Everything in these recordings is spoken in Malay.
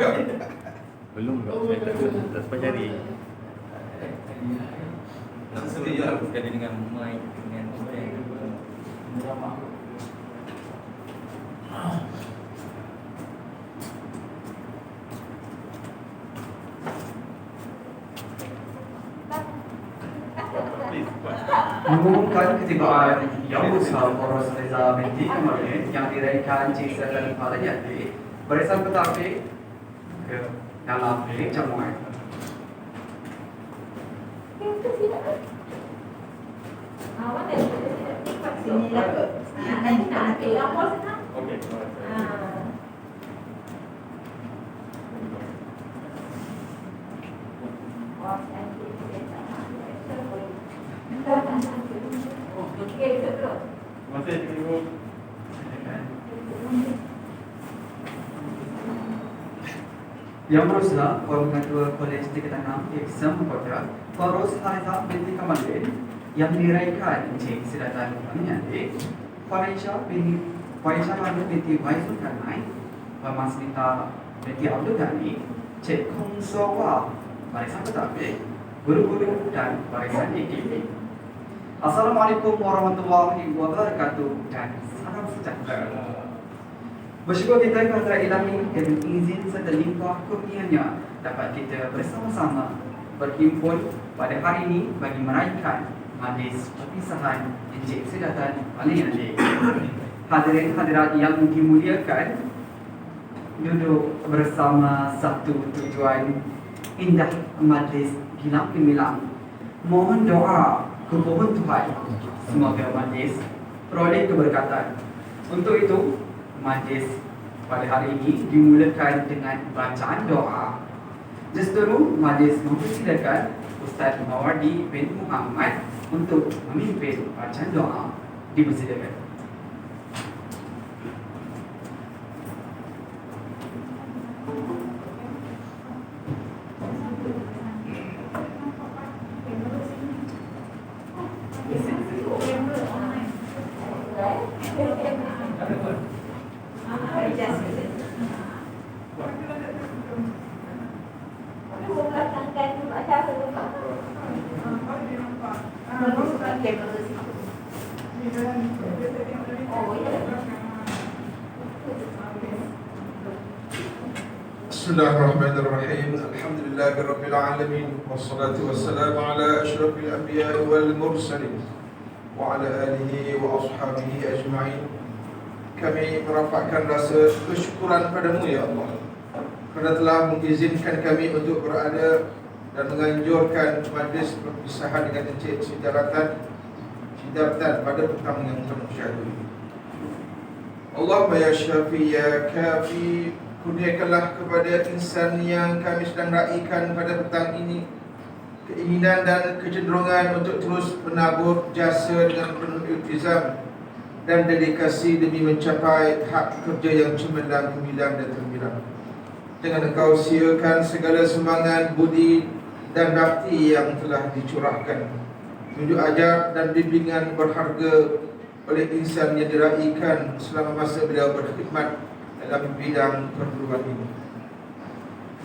Belum saya tak sempat cari. Tak sesuai sekali dengan mic dengan Mengumumkan ketibaan Yang Besar Poros Reza binti Kamaludin yang diraihkan Cik Serdar Kepala Yati barisan petafik ke dalam bilik jamuan. okey. Terima kasih Ibu. Yang berusaha Forum Ketua Kolej Tingkatan 6 Eksam Kota Poros Reza binti Kamaludin yang diraihkan Cik Serdar Kepala Yati Faisha Manu binti Waisul Karnai Mas Nita binti Abdul Ghani Cik Kong Sowa barisan petafik guru-guru dan barisan EKP. Assalamualaikum warahmatullahi wabarakatuh dan salam sejahtera. Bersyukur kita kepada Ilahi dengan izin serta limpah kurnianya dapat kita bersama-sama berhimpun pada hari ini bagi meraihkan majlis perpisahan Encik Serdar Kepala Yati. Hadirin hadirat yang dimuliakan, duduk bersama satu tujuan indah majlis gilang gemilang. Mohon doa kemohon Tuhan semoga majlis peroleh keberkatan. Untuk itu, majlis pada hari ini dimulakan dengan bacaan doa. Justeru majlis mempersilakan Ustaz Mawardi bin Muhammad untuk memimpin bacaan doa. Dipersilakan. Bismillahirrahmanirrahim. Alhamdulillahirabbil alamin wassalatu wassalamu ala asyrafil anbiya'i wal mursalin wa ala alihi wa ashabihi ajma'in. Kami merapatkan rasa kesyukuran padamu ya Allah kerana telah mengizinkan kami untuk berada dan menganjurkan majlis perpisahan dengan Encik Sidaratan pada petang yang penuh syahdu ini. Allahumma ya syafi ya kafi, kurniakanlah kepada insan yang kami sedang raikan pada petang ini keinginan dan kecenderungan untuk terus menabur jasa dengan penuh iltizam dan dedikasi demi mencapai hak kerja yang cemerlang, gemilang dan terbilang. Jangan engkau siakan segala semangat, budi dan bakti yang telah dicurahkan, tunjuk ajar dan bimbingan berharga oleh insan yang diraikan selama masa beliau berkhidmat dalam bidang perguruan ini.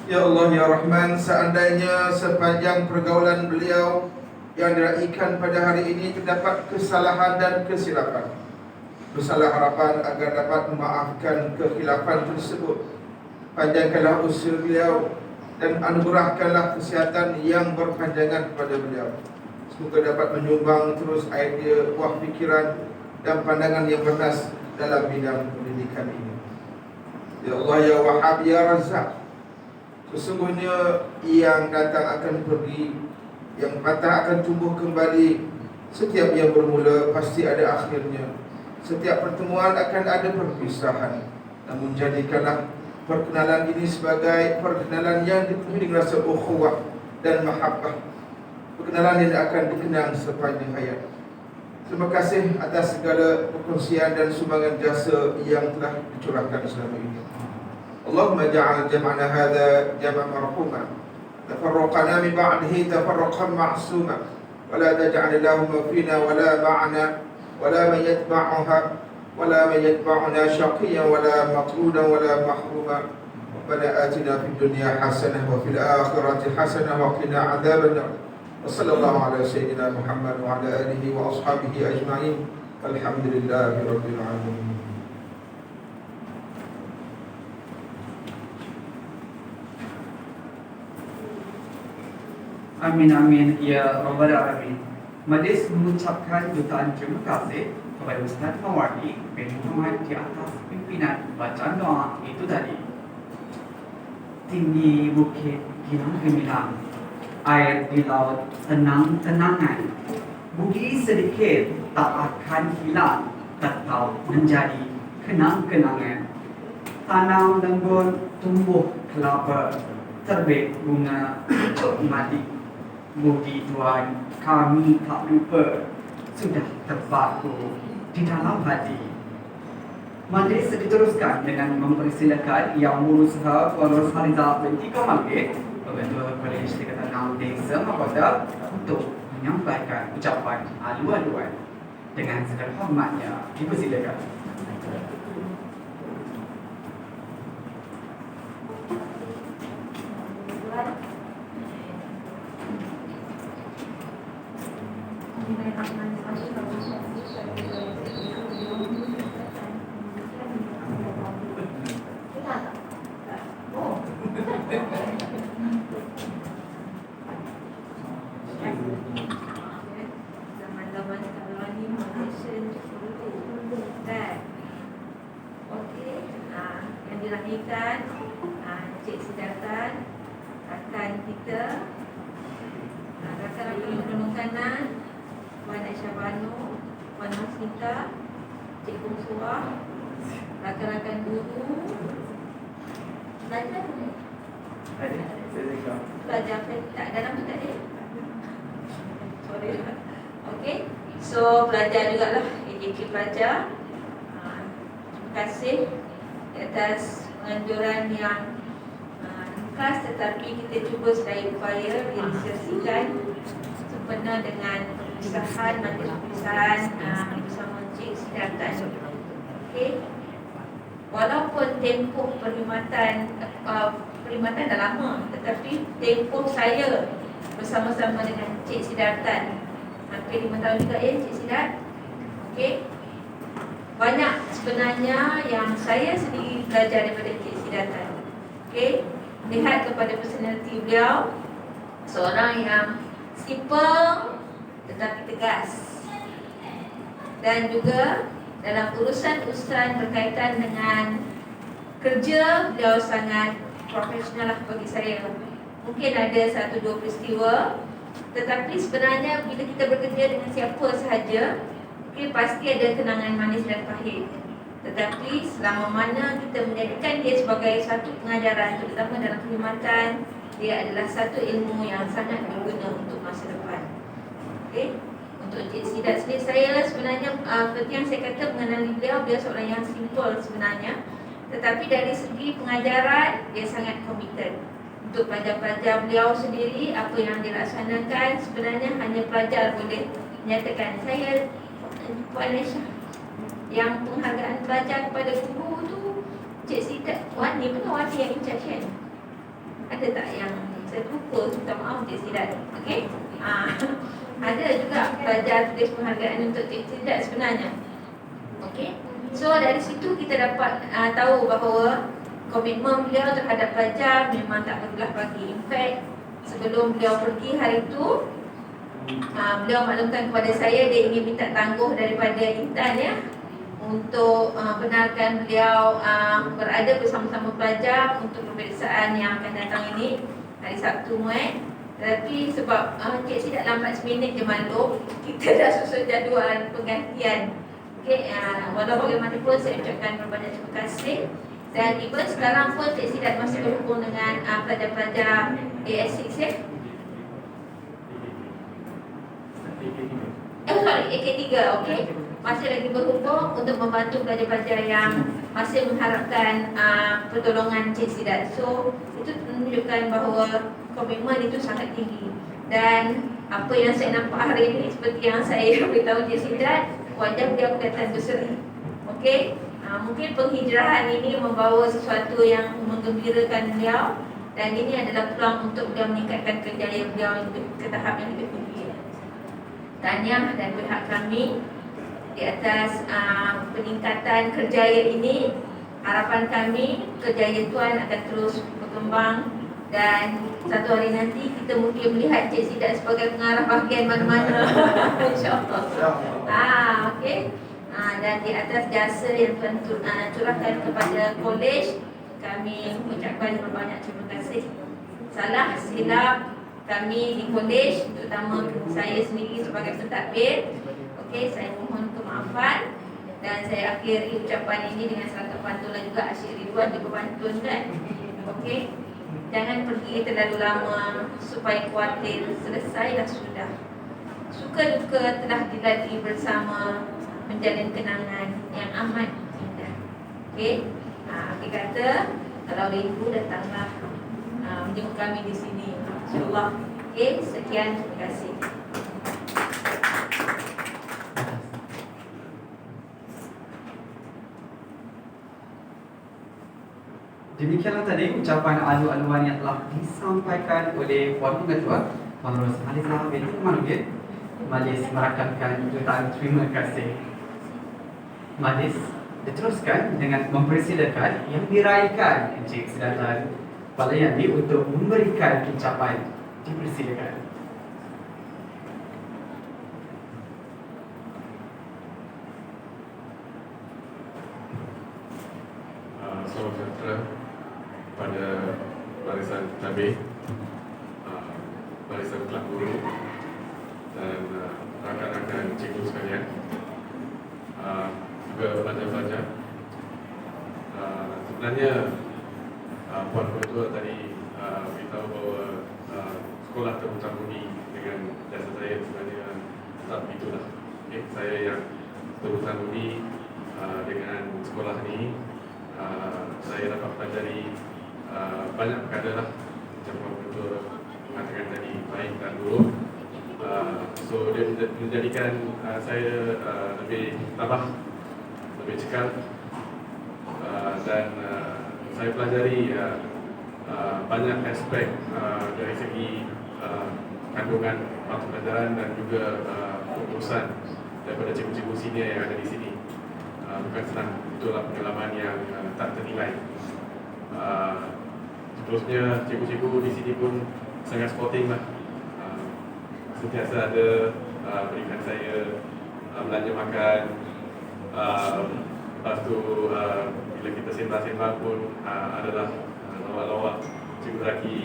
Ya Allah ya Rahman, seandainya sepanjang pergaulan beliau yang diraikan pada hari ini terdapat kesalahan dan kesilapan, bersalah harapan agar dapat memaafkan kekhilafan tersebut. Panjangkanlah usia beliau dan anugerahkanlah kesihatan yang berpanjangan kepada beliau. Semoga dapat menyumbang terus idea, buah fikiran dan pandangan yang bernas dalam bidang pendidikan ini. Ya Allah ya Wahhab ya Razzaq, sesungguhnya yang datang akan pergi, yang patah akan tumbuh kembali. Setiap yang bermula pasti ada akhirnya. Setiap pertemuan akan ada perpisahan. Namun jadikanlah perkenalan ini sebagai perkenalan yang dipenuhi dengan rasa ukhuwah dan mahabbah, perkenalan yang akan dikenang sepanjang hayat. Terima kasih atas segala perkongsian dan sumbangan jasa yang telah dicurahkan selama ini. Allahumma ja'al jam'ana hadha jam'an marhuma, tafarraqana min ba'dihi tafarraqan ma'suma, wa la taj'al lahum fina wa la ma'ana wa la man yatba'uha wa la man yatba'una shaqiyyan wa la maqrudan wa la mahruma. ربنا آتنا في الدنيا حسنة وفي الآخرة حسنة وقنا عذاب النار وصلى الله على سيدنا محمد وعلى آله وأصحابه أجمعين الحمد لله رب العالمين. Amin amin ya rabbal alamin. Majlis mengucapkan jutaan terima kasih kepada Ustaz Mawardi bin Muhammad di atas pimpinan bacaan doa itu tadi. Tinggi bukit ginang gemilang, air di laut tenang-tenangan. Budi sedikit tak akan hilang, tetap menjadi kenang-kenangan. Tanam lembut tumbuh kelapa, terbit bunga madi. Budi Tuhan kami tak lupa, sudah terpaku di dalam hati. Majlis diteruskan dengan mempersilakan Yang Berusaha Puan Rosharizah binti Kamaludin, Ketua Kolej Tingkatan 6 Desa Mahkota, untuk menyampaikan ucapan alu-aluan. Dengan segala hormatnya, dipersilakan. Zaman-zaman sekarang ni Malaysia dan okey, yang dilahirkan Encik Sidatan, rakan kita, rakan-rakan yang penolong kanan, Puan Aisyah Banu, Puan Masnita, Cik Kumsuah, rakan-rakan guru, pelajar tak dalam tu tak ada. Sorry. Okey. So pelajar jugalah, AJK pelajar. Terima kasih atas penganjuran yang khas, tetapi kita cuba sedaya upaya direalisasikan sempena dengan perpisahan, majlis perpisahan bersama Encik Sidatan. Okey. Walaupun tempoh perkhidmatan dah lama, tetapi tempoh saya bersama-sama dengan Encik Sidatan hampir 5 tahun juga ya Encik Sidat. Okey. Banyak sebenarnya yang saya sendiri belajar daripada Encik Sidatan. Okey. Lihat kepada personality beliau, seorang yang simple tetapi tegas. Dan juga dalam urusan-urusan berkaitan dengan kerja, beliau sangat profesional lah bagi saya. Mungkin ada 1-2 peristiwa, tetapi sebenarnya bila kita bekerja dengan siapa sahaja, pasti ada kenangan manis dan pahit. Tetapi selama mana kita menjadikan dia sebagai satu pengajaran, terutama dalam perkhidmatan, dia adalah satu ilmu yang sangat berguna untuk masa depan. Okey. Untuk Encik Sidat sendiri, saya sebenarnya seperti yang saya kata mengenali beliau seorang yang simple sebenarnya. Tetapi dari segi pengajaran, dia sangat komited. Untuk pelajar-pelajar beliau sendiri, apa yang dilaksanakan sebenarnya hanya pelajar boleh menyatakan. Saya Puan Aisyah, yang penghargaan pelajar kepada guru tu Encik Sidat, Wani, mana Wani yang in-charge kan? Ada tak yang saya lupa, minta maaf Encik Sidat. Okey? Ada juga pelajar tulis penghargaan untuk Encik Sidat sebenarnya. Okey? So dari situ kita dapat tahu bahawa komitmen beliau terhadap pelajar memang tak berbelah bagi. In fact, sebelum beliau pergi hari itu, beliau maklumkan kepada saya dia ingin minta tangguh daripada Intan ya, untuk benarkan beliau berada bersama-sama pelajar untuk peperiksaan yang akan datang ini hari Sabtu Tapi sebab Encik Sidat lambat seminit je maklum, kita dah susun jadual penggantian. Okey, walau bagaimanapun saya ucapkan berbanyak terima kasih. Dan even sekarang pun Encik Sidat masih berhubung dengan pelajar-pelajar AS6 ya. AK3, okey. Masih lagi berhubung untuk membantu pelajar-pelajar yang masih mengharapkan pertolongan Encik Sidat. So, itu menunjukkan bahawa komitmen itu sangat tinggi. Dan apa yang saya nampak hari ini, seperti yang saya beritahu Encik Sidat, wajah beliau kelihatan berseri. Okey, Mungkin penghijrahan ini membawa sesuatu yang menggembirakan beliau, dan ini adalah peluang untuk beliau meningkatkan kejayaan beliau ke tahap yang lebih tinggi. Tahniah dan pihak kami di atas peningkatan kerjaya ini. Harapan kami kerjaya Tuan akan terus berkembang, dan satu hari nanti kita mungkin melihat Cik Sidat sebagai pengarah bahagian mana-mana. InsyaAllah. Okey. Dan di atas jasa yang Tuan curahkan kepada kolej, kami mengucapkan berbanyak terima kasih. Salah silap kami di kolej, terutama saya sendiri sebagai pentadbir, okey, saya mohon kemaafan. Dan saya akhiri ucapan ini dengan satu pantulan juga, Asyik Ridwan juga pantun kan. Okey. Jangan pergi terlalu lama supaya khawatir, selesailah sudah. Suka duka telah dilalui bersama, menjalin kenangan yang amat indah. Okey. Kita kata kalau rindu datanglah menjemput kami di sini. InsyaAllah. Okey, sekian, terima kasih. Demikianlah tadi ucapan alu-aluan yang telah disampaikan oleh Puan Pengetua Puan Roshalizah binti Kamaluddin. Majlis merakamkan jutaan terima kasih. Majlis diteruskan dengan mempersilakan yang diraikan Encik Sedatan Palayani untuk memberikan ucapan. Dipersilakan. Selamat sejahtera pada barisan tabir, barisan kelab guru dan rakan-rakan cikgu sekalian, juga pelajar-pelajar. Sebenarnya Puan Pengetua tadi beritahu bahawa sekolah terhutang budi dengan jasa saya. Sebenarnya tak begitulah. Okay, saya yang terhutang budi dengan sekolah ini. Saya dapat pelajari banyak perkara lah, macam Puan Pengetua mengatakan tadi, baik dan buruk. So dia menjadikan saya lebih tabah, lebih cekal, dan saya pelajari banyak aspek dari segi kandungan mata pelajaran dan juga pengurusan daripada cikgu-cikgu senior yang ada di sini. Bukan senang, itulah pengalaman yang tak ternilai. Seterusnya cikgu-cikgu di sini pun sangat sporting lah. Sentiasa ada berikan saya belanja makan. Lepas tu bila kita sembang-sembang pun adalah lawak-lawak cikgu Zaki,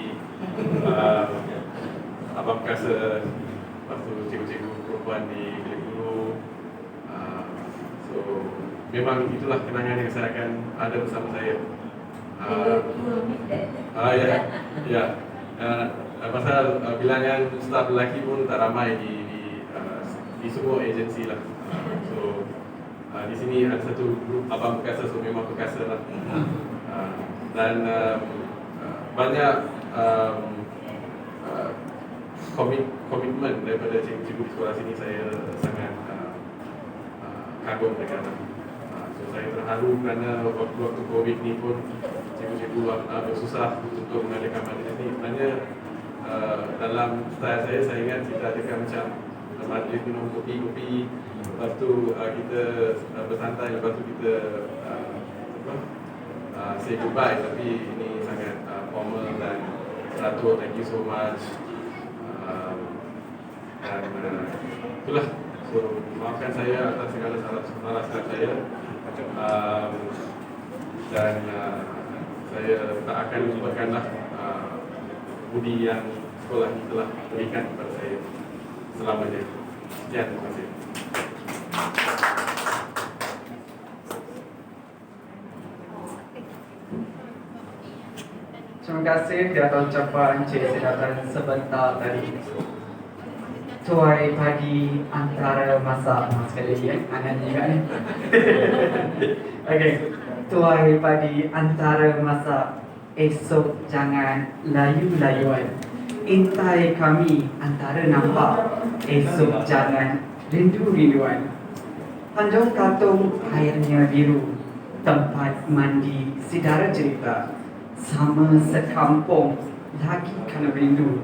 Abang Perkasa, lepas tu cikgu-cikgu perempuan di bilik guru. So memang itulah kenangan yang saya akan ada bersama saya. Ya. Pasal bilangan staf lelaki pun tak ramai di semua agensi lah. So di sini ada satu grup Abang Perkasa, so memang Perkasa lah. Dan banyak komitmen daripada cikgu-cikgu di sekolah sini, saya sangat kagum mereka lah. So saya terharu kerana waktu COVID ni pun cikgu-cikgu bersusah untuk mengadakan majlis ni. Sebenarnya dalam style saya ingat kita adakan macam majlis minum kopi-kopi, lepas tu kita bersantai, lepas tu kita say goodbye. Tapi ini sangat formal dan teratur. Thank you so much. Dan itulah. So maafkan saya atas segala salah silap saya. Dan saya tak akan lupakanlah budi yang sekolah ini telah berikan kepada saya selamanya. Sekian, terima kasih. Terima kasih di atas ucapan Encik Sedatan sebentar tadi. Tuai pagi antara masa sekali lagi anak juga ni. Okey. Tuai pagi antara masa, esok jangan layu-layuan. Intai kami antara nampak, esok jangan rindu-rinduan. Tanjung Katong airnya biru, tempat mandi saudara cerita sama sekampung lagi kena rindu.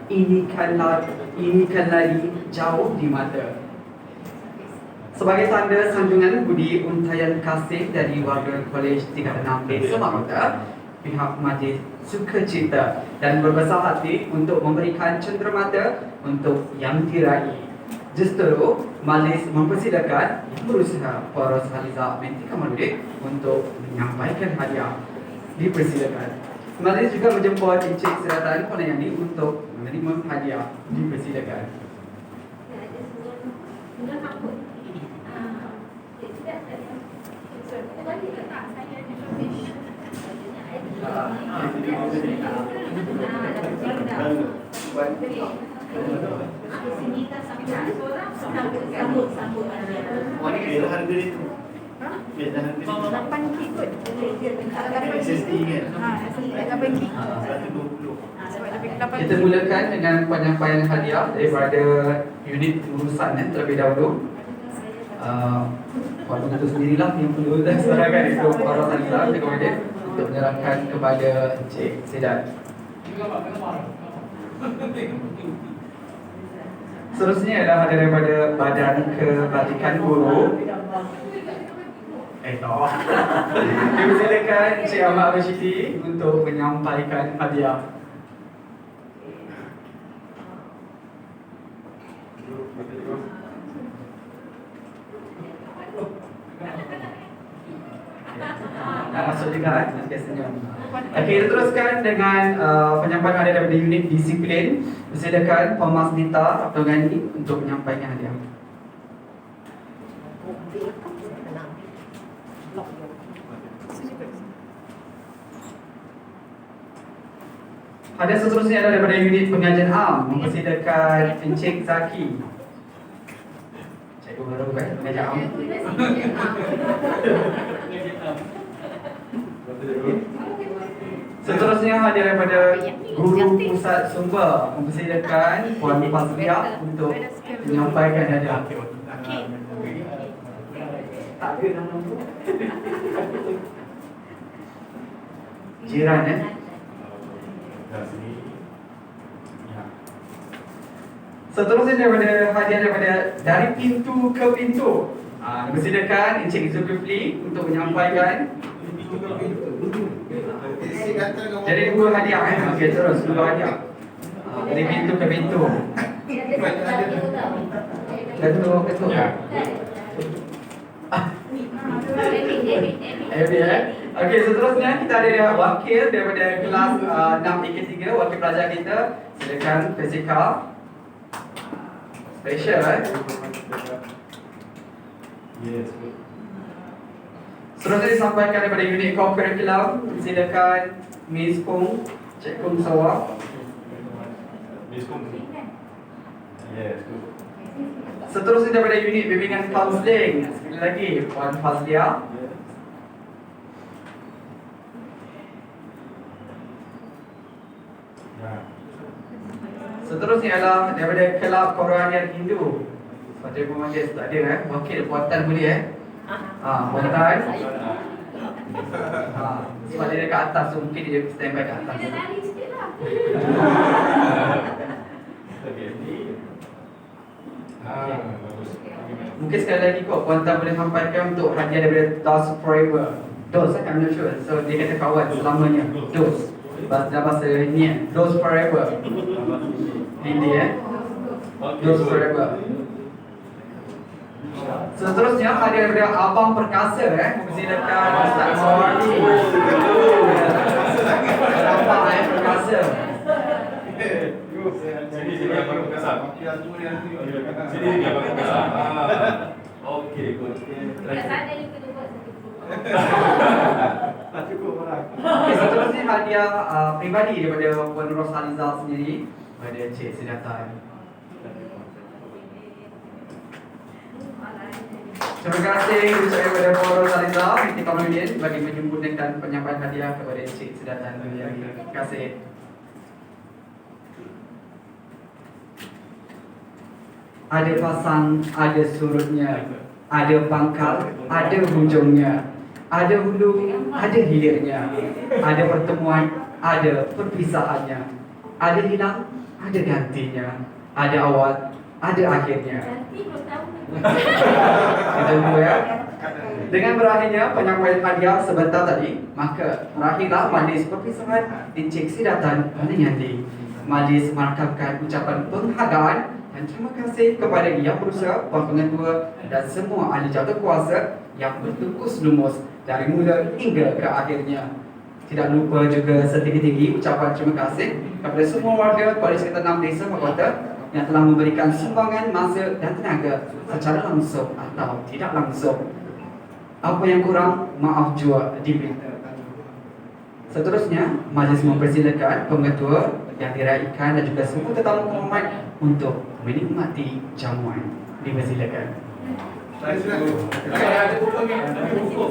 Ini kan lagi jauh di mata. Sebagai tanda sanjungan budi untayan kasih dari warga Kolej 36 Desa Mahkota, pihak majlis sukacita dan berbesar hati untuk memberikan cenderamata untuk yang diraih. Justru, majlis mempersilakan berusaha Poros Haliza binti Kamaludin untuk menyampaikan hadiah. Dipersilakan. Majlis juga menjemput Encik Seratan Ponayani untuk menerima hadiah. Dipersilakan. Kita mulakan dengan penyampaian hadiah daripada unit urusan terlebih dahulu. Waktu itu sendirilah yang perlu serahkan itu Poros Haliza kemudian untuk menyerahkan kepada Encik Sedat. Seterusnya adalah daripada Badan Kebajikan Guru. Dipersilakan Encik Ahmad Rashidi untuk menyampaikan hadiah. Masuk juga nanti senyum. Okey, kita teruskan dengan penyampaian hadiah daripada unit disiplin. Persilakan Puan Nita Abdul Ghani untuk menyampaikan hadiah. Hadiah seterusnya adalah daripada unit pengajian am. Mempersilakan Encik Zaki. Cikgu baru pengajian am. Seterusnya hadiah daripada Guru Pusat Sumber. Mempersilakan Puan Fasliah untuk menyampaikan hadiah. Tak ada nama tu. Jiran Seterusnya daripada hadiah daripada dari pintu ke pintu. Mempersilakan Encik Zulkifli untuk menyampaikan. Jadi dua hadiah Okey, terus dua hadiah. Dari pintu ke pintu. Ketua. Okey, seterusnya kita ada wakil daripada kelas 6 3 wakil pelajar kita. Silakan Jessica. Special Yes. Seterusnya disampaikan daripada unit co-curriculum. Silakan Miss Kung, Cik Kung Sawa. Miss Kung. Yes. Seterusnya daripada unit bimbingan kaunseling. Sekali lagi Puan Fazlia. Seterusnya adalah daripada Kelab Kerohanian Hindu. Seperti Majlis tak ada wakil Puan boleh Puan. Sebab dia dekat atas, so mungkin dia standby kat atas. Dia lari sikit lah. Mungkin sekali lagi kot Puan boleh sampaikan untuk hadiah daripada DOS Forever. DOS I'm not sure. So dia kata kawan selamanya. DOS bahasa ni DOS Forever. Hindi DOS Forever. Seterusnya hadiah daripada Abang Perkasa Persilakan Ustaz Mawardi. Abang Perkasa. Sini Abang Perkasa. Sini Abang Perkasa. Okey, good. Kat sana dia kena buat satu. Tak cukup orang. Seterusnya hadiah peribadi daripada Puan Rosalisa sendiri pada Cik Sedatan. Terima kasih kepada Puan Rosalisa binti Kamaludin bagi menyempurnakan penyampaian hadiah kepada Cik Sedatan. Terima kasih. Ada pasang, ada surutnya, ada pangkal, ada hujungnya. Ada hulu, ada hilirnya. Ada pertemuan, ada perpisahannya. Ada hilang, ada gantinya. Ada awal, ada akhirnya. Nanti belum tahu. Kita dulu ya. Dengan berakhirnya penyampaian hadiah sebentar tadi, maka berakhirlah majlis perpisahan Encik Sidatan Manayandi. Majlis merakamkan ucapan penghargaan dan terima kasih kepada Yang Berusaha, Puan Pengetua dan semua ahli jawatankuasa yang bertukus lumus dari mula hingga ke akhirnya. Tidak lupa juga setinggi-tinggi ucapan terima kasih kepada semua warga Kuala Sekitar 6 Desa Makota yang telah memberikan sumbangan masa dan tenaga secara langsung atau tidak langsung. Apa yang kurang, maaf jua diminta. Seterusnya, majlis mempersilakan pengetua yang diraikan dan juga semua tetamu hormat untuk menikmati jamuan. Dipersilakan. Ada buku ni. Ada buku.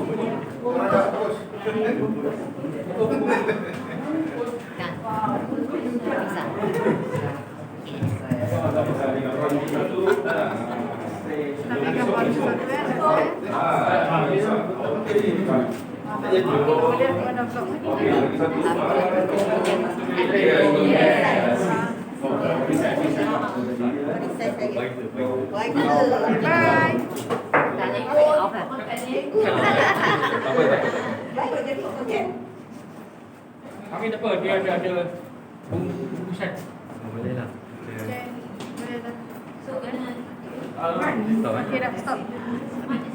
Kami tak apa, dia ada bungkusan. Boleh lah. So kena Stop, Okay, dah stop.